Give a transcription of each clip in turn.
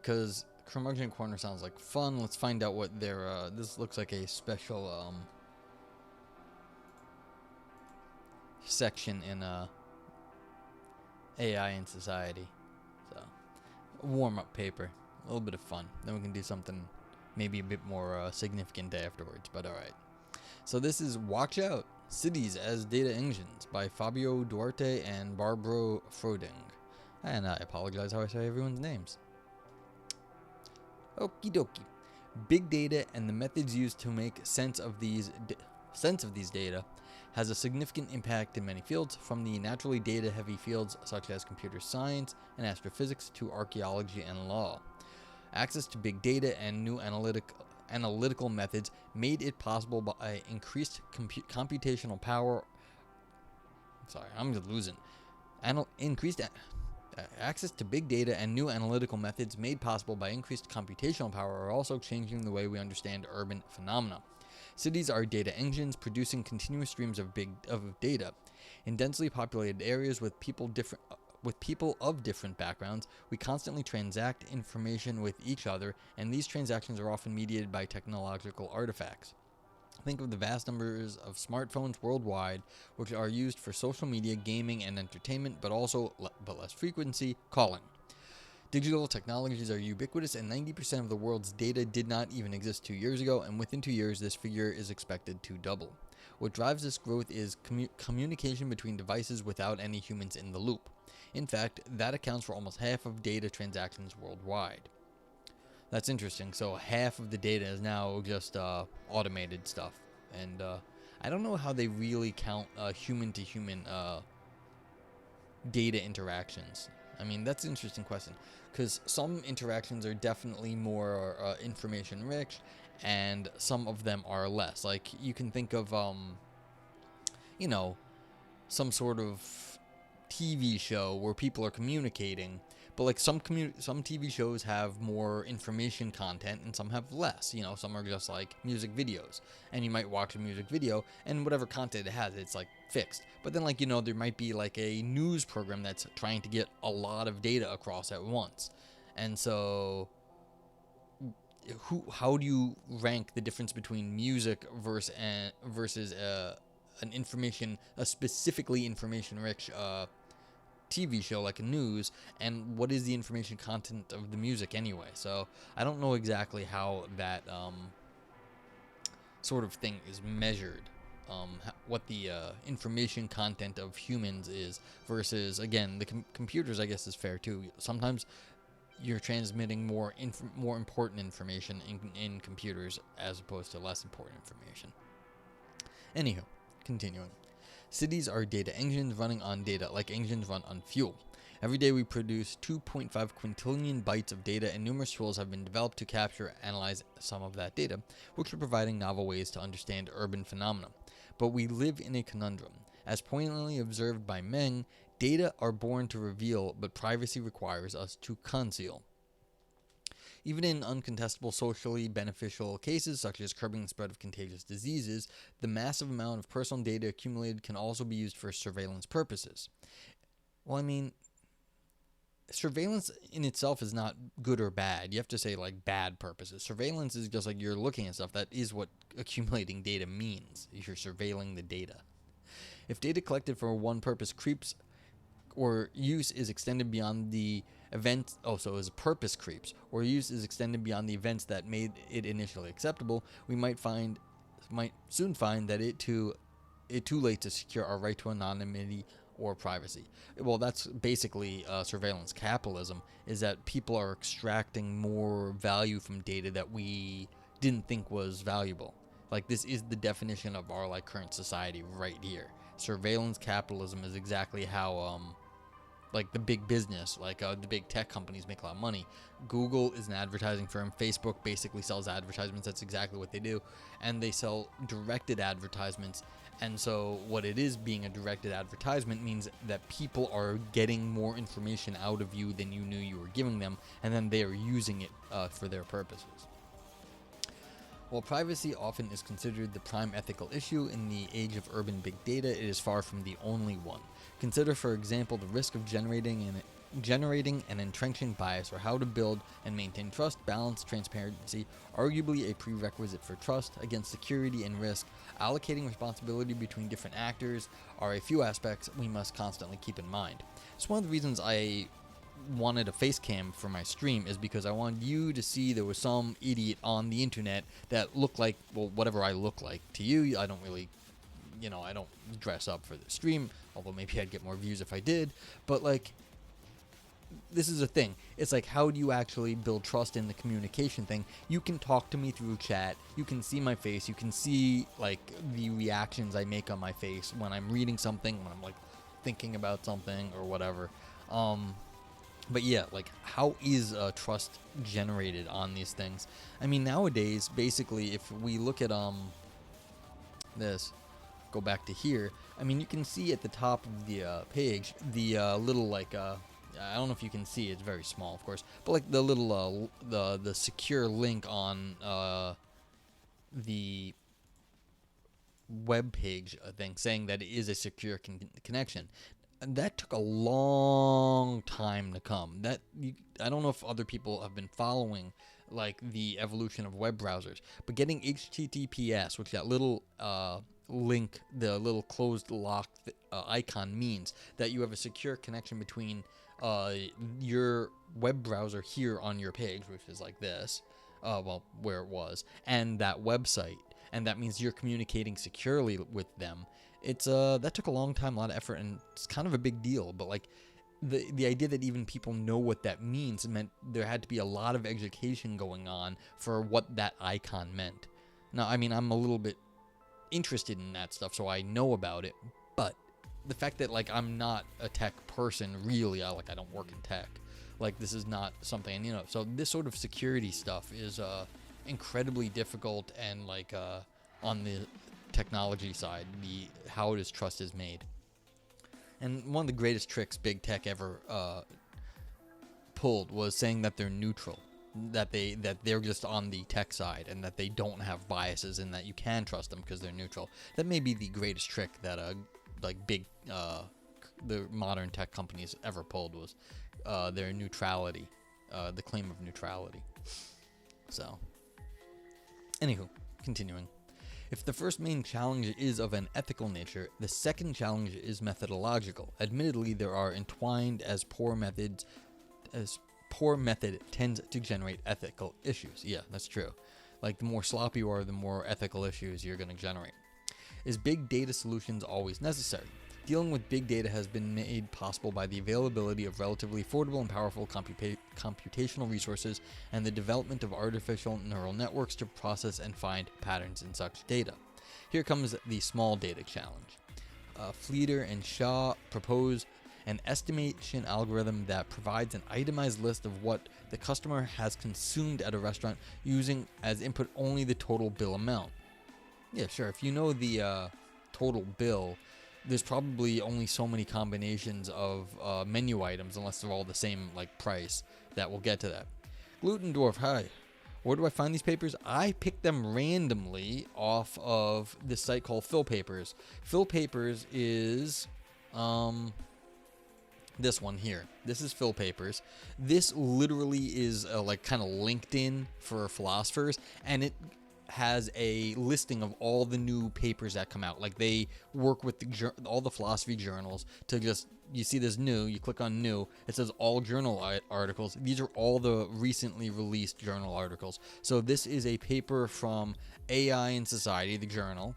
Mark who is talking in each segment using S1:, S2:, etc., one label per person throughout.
S1: because Curmudgeon Corner sounds like fun. Let's find out what their, this looks like a special, section in, AI in society. So, warm-up paper. A little bit of fun. Then we can do something maybe a bit more significant afterwards, but alright. So this is Watch Out! Cities as Data Engines by Fabio Duarte and Barbro Fröding. And I apologize how I say everyone's names. Okie dokie. Big data and the methods used to make sense of these data has a significant impact in many fields, from the naturally data-heavy fields such as computer science and astrophysics to archaeology and law. Access to big data and new analytical methods made it possible by increased computational power. Access to big data and new analytical methods made possible by increased computational power are also changing the way we understand urban phenomena. Cities are data engines producing continuous streams of data. In densely populated areas with people of different backgrounds, we constantly transact information with each other, and these transactions are often mediated by technological artifacts. Think of the vast numbers of smartphones worldwide, which are used for social media, gaming, and entertainment, but less frequency, calling. Digital technologies are ubiquitous, and 90% of the world's data did not even exist 2 years ago, and within 2 years, this figure is expected to double. What drives this growth is communication between devices without any humans in the loop. In fact, that accounts for almost half of data transactions worldwide. That's interesting. So half of the data is now just automated stuff. And I don't know how they really count human-to-human data interactions. I mean, that's an interesting question, because some interactions are definitely more information-rich, and some of them are less. Like, you can think of, some sort of TV show where people are communicating, but like some TV shows have more information content and some have less. Some are just like music videos, and you might watch a music video and whatever content it has, it's like fixed. But then there might be like a news program that's trying to get a lot of data across at once. And so how do you rank the difference between music versus a specifically information-rich TV show like a news, and what is the information content of the music anyway? So I don't know exactly how that sort of thing is measured, what the information content of humans is versus, again, the computers, I guess, is fair too. Sometimes you're transmitting more important information in computers as opposed to less important information. Anywho, continuing. Cities are data engines running on data like engines run on fuel. Every day we produce 2.5 quintillion bytes of data, and numerous tools have been developed to capture and analyze some of that data, which are providing novel ways to understand urban phenomena. But we live in a conundrum. As poignantly observed by Meng, data are born to reveal, but privacy requires us to conceal. Even in uncontestable socially beneficial cases, such as curbing the spread of contagious diseases, the massive amount of personal data accumulated can also be used for surveillance purposes. Well, I mean, surveillance in itself is not good or bad. You have to say, like, bad purposes. Surveillance is just like you're looking at stuff. That is what accumulating data means. You're surveilling the data. If data collected for one purpose creeps or use is extended beyond the event, as purpose creeps, or use is extended beyond the events that made it initially acceptable, we might soon find that it too late to secure our right to anonymity or privacy. Well, that's basically surveillance capitalism, is that people are extracting more value from data that we didn't think was valuable. Like, this is the definition of our current society right here. Surveillance capitalism is exactly how the big business, the big tech companies make a lot of money. Google is an advertising firm. Facebook basically sells advertisements. That's exactly what they do. And they sell directed advertisements. And so what it is, being a directed advertisement, means that people are getting more information out of you than you knew you were giving them, and then they are using it for their purposes. While privacy often is considered the prime ethical issue in the age of urban big data, it is far from the only one. Consider, for example, the risk of generating generating and entrenching bias, or how to build and maintain trust, balance, transparency, arguably a prerequisite for trust against security and risk. Allocating responsibility between different actors are a few aspects we must constantly keep in mind. It's one of the reasons I wanted a face cam for my stream, is because I wanted you to see there was some idiot on the internet that looked like, well, whatever I look like to you. I don't really, I don't dress up for the stream, although maybe I'd get more views if I did. But like, this is a thing. It's like, how do you actually build trust in the communication thing? You can talk to me through chat. You can see my face. You can see like the reactions I make on my face when I'm reading something, when I'm like thinking about something or whatever. But yeah, like, how is trust generated on these things? I mean, nowadays, basically, if we look at this, go back to here. I mean, you can see at the top of the page the little like I don't know if you can see, it's very small, of course, but like the little the secure link on the web page thing saying that it is a secure connection. And that took a long time to come. I don't know if other people have been following like the evolution of web browsers, but getting HTTPS, which that little link, the little closed lock icon, means that you have a secure connection between your web browser here on your page, which is like this, where it was, and that website, and that means you're communicating securely with them. It's that took a long time, a lot of effort, and it's kind of a big deal. But like, the idea that even people know what that means meant there had to be a lot of education going on for what that icon meant. Now, I mean, I'm a little bit interested in that stuff, so I know about it, but the fact that like I'm not a tech person really, I don't work in tech, like this is not something, so this sort of security stuff is incredibly difficult, and like on the technology side, how this trust is made. And one of the greatest tricks big tech ever pulled was saying that they're neutral, that they're just on the tech side, and that they don't have biases, and that you can trust them because they're neutral. That may be the greatest trick that like big the modern tech companies ever pulled, was their neutrality, the claim of neutrality. So, anywho, continuing. If the first main challenge is of an ethical nature, the second challenge is methodological. Admittedly, there are entwined as poor method tends to generate ethical issues. Yeah, that's true. Like, the more sloppy you are, the more ethical issues you're going to generate. Is big data solutions always necessary? Dealing with big data has been made possible by the availability of relatively affordable and powerful computational resources, and the development of artificial neural networks to process and find patterns in such data. Here comes the small data challenge. Fleeter and Shaw propose an estimation algorithm that provides an itemized list of what the customer has consumed at a restaurant, using as input only the total bill amount. Yeah, sure. If you know the total bill, there's probably only so many combinations of menu items, unless they're all the same like price, that will get to that. Glutendorf, hi. Where do I find these papers? I picked them randomly off of this site called Phil Papers. Phil Papers is this one here. This is Phil Papers. This literally is like kind of LinkedIn for philosophers, and it has a listing of all the new papers that come out. Like, they work with all the philosophy journals to just, you see this new, you click on new, it says all journal articles. These are all the recently released journal articles. So this is a paper from AI in Society, the journal.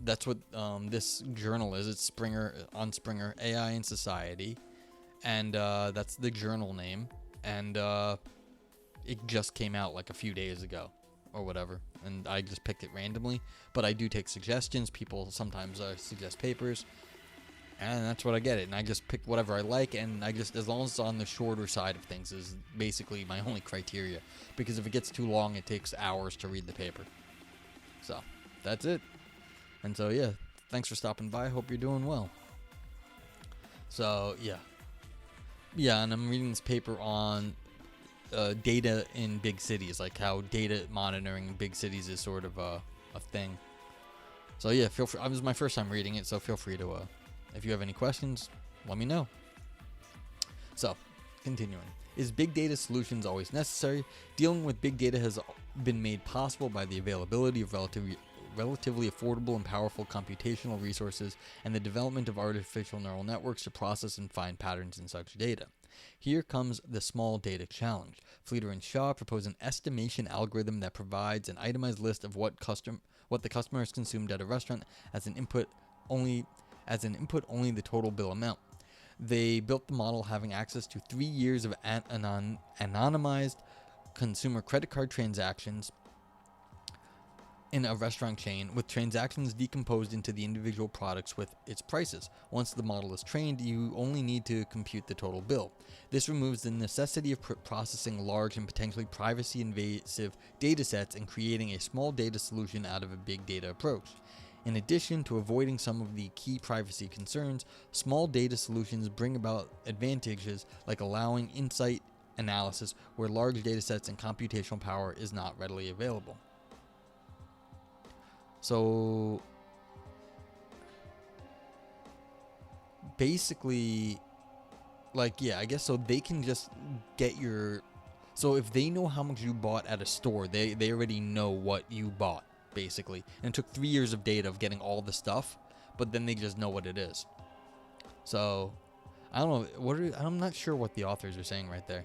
S1: That's what this journal is. It's Springer, AI in Society, and that's the journal name. And it just came out like a few days ago, or whatever, and I just picked it randomly. But I do take suggestions. People sometimes suggest papers, and that's what I get it. And I just pick whatever I like, and I just, as long as it's on the shorter side of things, is basically my only criteria. Because if it gets too long, it takes hours to read the paper. So that's it. And so yeah, thanks for stopping by. Hope you're doing well. So yeah, and I'm reading this paper on data in big cities, like how data monitoring in big cities is sort of a thing. So yeah, feel free. This is my first time reading it, so feel free to, if you have any questions, let me know. So, continuing. Is big data solutions always necessary? Dealing with big data has been made possible by the availability of relatively affordable and powerful computational resources and the development of artificial neural networks to process and find patterns in such data. Here comes the small data challenge. Fleeter and Shaw propose an estimation algorithm that provides an itemized list of what the customer has consumed at a restaurant as an input only the total bill amount. They built the model having access to 3 years of anonymized consumer credit card transactions in a restaurant chain, with transactions decomposed into the individual products with its prices. Once the model is trained, you only need to compute the total bill. This removes the necessity of processing large and potentially privacy-invasive datasets and creating a small data solution out of a big data approach. In addition to avoiding some of the key privacy concerns, small data solutions bring about advantages like allowing insight analysis where large datasets and computational power is not readily available. So basically, I guess so they can just get so if they know how much you bought at a store, they already know what you bought, basically. And it took 3 years of data of getting all the stuff, but then they just know what it is. So I don't know, I'm not sure what the authors are saying right there.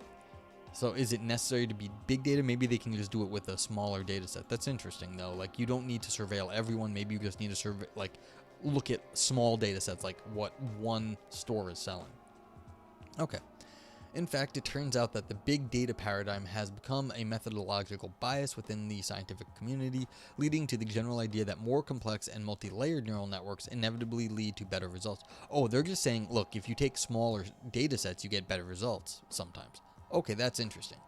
S1: So is it necessary to be big data? Maybe they can just do it with a smaller data set. That's interesting though. Like, you don't need to surveil everyone. Maybe you just need to look at small data sets, like what one store is selling. Okay. In fact, it turns out that the big data paradigm has become a methodological bias within the scientific community, leading to the general idea that more complex and multi-layered neural networks inevitably lead to better results. Oh, they're just saying, look, if you take smaller data sets, you get better results sometimes. Okay, that's interesting.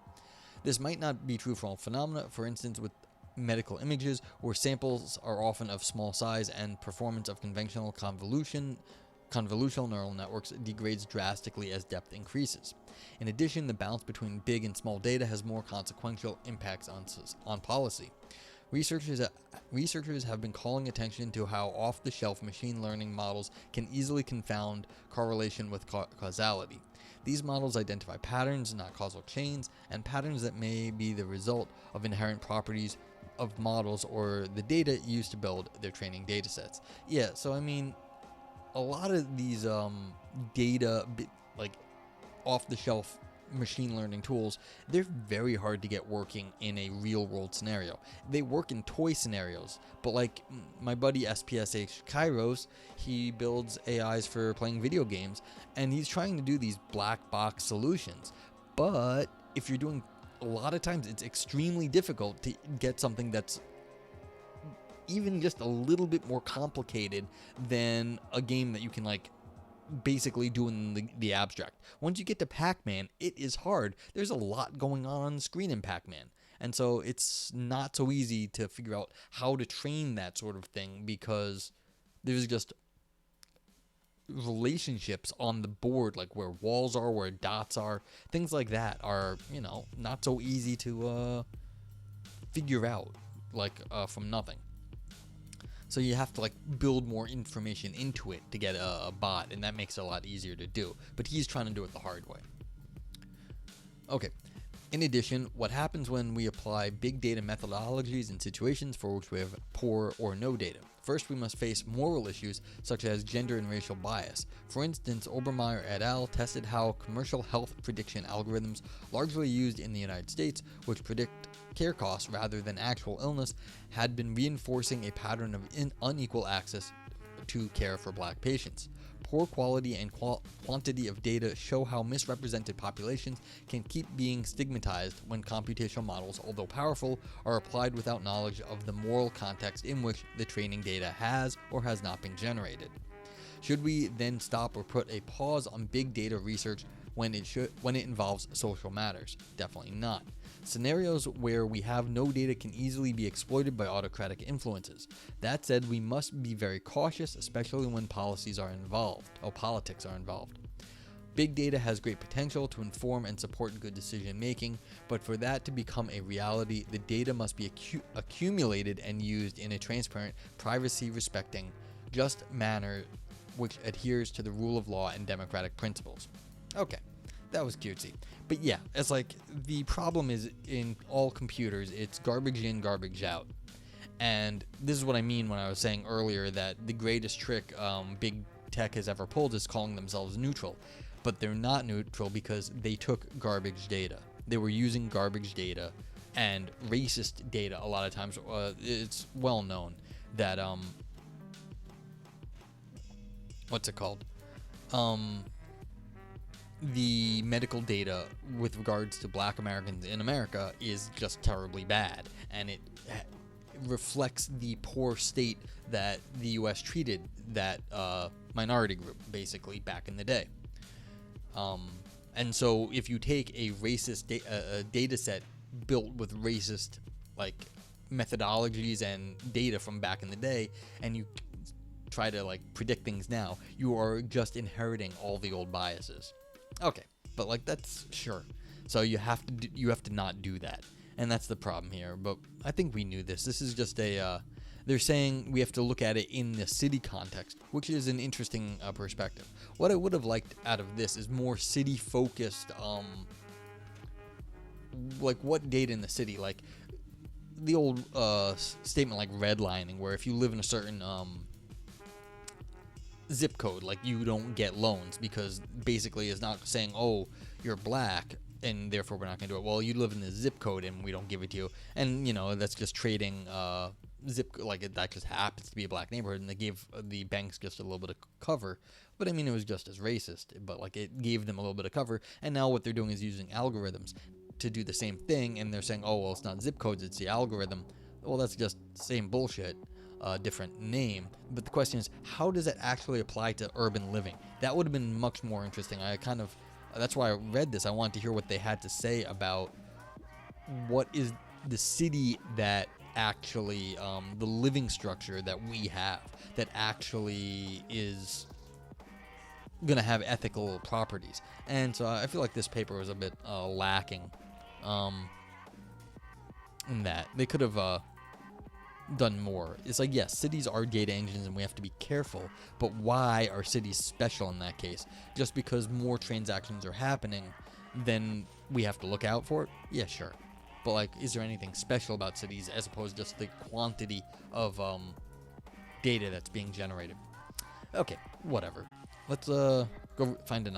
S1: This might not be true for all phenomena. For instance, with medical images, where samples are often of small size and performance of conventional convolutional neural networks degrades drastically as depth increases. In addition, the balance between big and small data has more consequential impacts on policy. Researchers have been calling attention to how off-the-shelf machine learning models can easily confound correlation with causality. These models identify patterns, not causal chains, and patterns that may be the result of inherent properties of models or the data used to build their training datasets. Yeah, so I mean, a lot of these off-the-shelf machine learning tools, they're very hard to get working in a real-world scenario. They work in toy scenarios, but like my buddy SPSH Kairos, he builds AIs for playing video games, and he's trying to do these black box solutions. But if you're doing, a lot of times it's extremely difficult to get something that's even just a little bit more complicated than a game that you can basically do in the abstract. Once you get to Pac-Man, it is hard. There's a lot going on the screen in Pac-Man. And so it's not so easy to figure out how to train that sort of thing, because there's just relationships on the board, like where walls are, where dots are, things like that are, not so easy to figure out from nothing. So you have to build more information into it to get a bot, and that makes it a lot easier to do. But he's trying to do it the hard way. Okay. In addition, what happens when we apply big data methodologies in situations for which we have poor or no data? First, we must face moral issues such as gender and racial bias. For instance, Obermeyer et al. Tested how commercial health prediction algorithms, largely used in the United States, which predict care costs rather than actual illness, had been reinforcing a pattern of unequal access to care for black patients. Poor quality and quantity of data show how misrepresented populations can keep being stigmatized when computational models, although powerful, are applied without knowledge of the moral context in which the training data has or has not been generated. Should we then stop or put a pause on big data research when it involves social matters? Definitely not. Scenarios where we have no data can easily be exploited by autocratic influences. That said, we must be very cautious, especially when politics are involved. Big data has great potential to inform and support good decision making, but for that to become a reality, the data must be accumulated and used in a transparent, privacy-respecting, just manner which adheres to the rule of law and democratic principles. Okay, that was cutesy. But yeah, it's like the problem is in all computers, it's garbage in, garbage out. And this is what I mean when I was saying earlier that the greatest trick big tech has ever pulled is calling themselves neutral. But they're not neutral because they took garbage data. They were using garbage data and racist data a lot of times. It's well known that, what's it called? The medical data with regards to black Americans in America is just terribly bad. And it reflects the poor state that the U.S. treated that minority group, basically, back in the day. And so if you take a racist data set built with racist like methodologies and data from back in the day, and you try to like predict things now, you are just inheriting all the old biases. Okay, but like that's sure. So you have to not do that, and that's the problem here. But I think we knew this. This is just a they're saying we have to look at it in the city context, which is an interesting perspective. What I would have liked out of this is more city-focused, like what data in the city, like the old statement like redlining, where if you live in a certain zip code, like you don't get loans because basically it's not saying, oh, you're black and therefore we're not going to do it. Well, you live in the zip code and we don't give it to you. And, you know, that's just trading that just happens to be a black neighborhood, and they gave the banks just a little bit of cover. But I mean, it was just as racist, but like it gave them a little bit of cover. And now what they're doing is using algorithms to do the same thing, and they're saying, oh, well, it's not zip codes, it's the algorithm. Well, that's just same bullshit, different name. But the question is, how does that actually apply to urban living? That would have been much more interesting. That's why I read this. I wanted to hear what they had to say about what is the city that actually, the living structure that we have that actually is going to have ethical properties. And so I feel like this paper was a bit lacking in that. They could have done more. It's like, yes, cities are data engines and we have to be careful, but why are cities special in that case? Just because more transactions are happening, then we have to look out for it? Yeah, sure. But like, is there anything special about cities as opposed to just the quantity of data that's being generated? Okay, whatever. Let's go find another.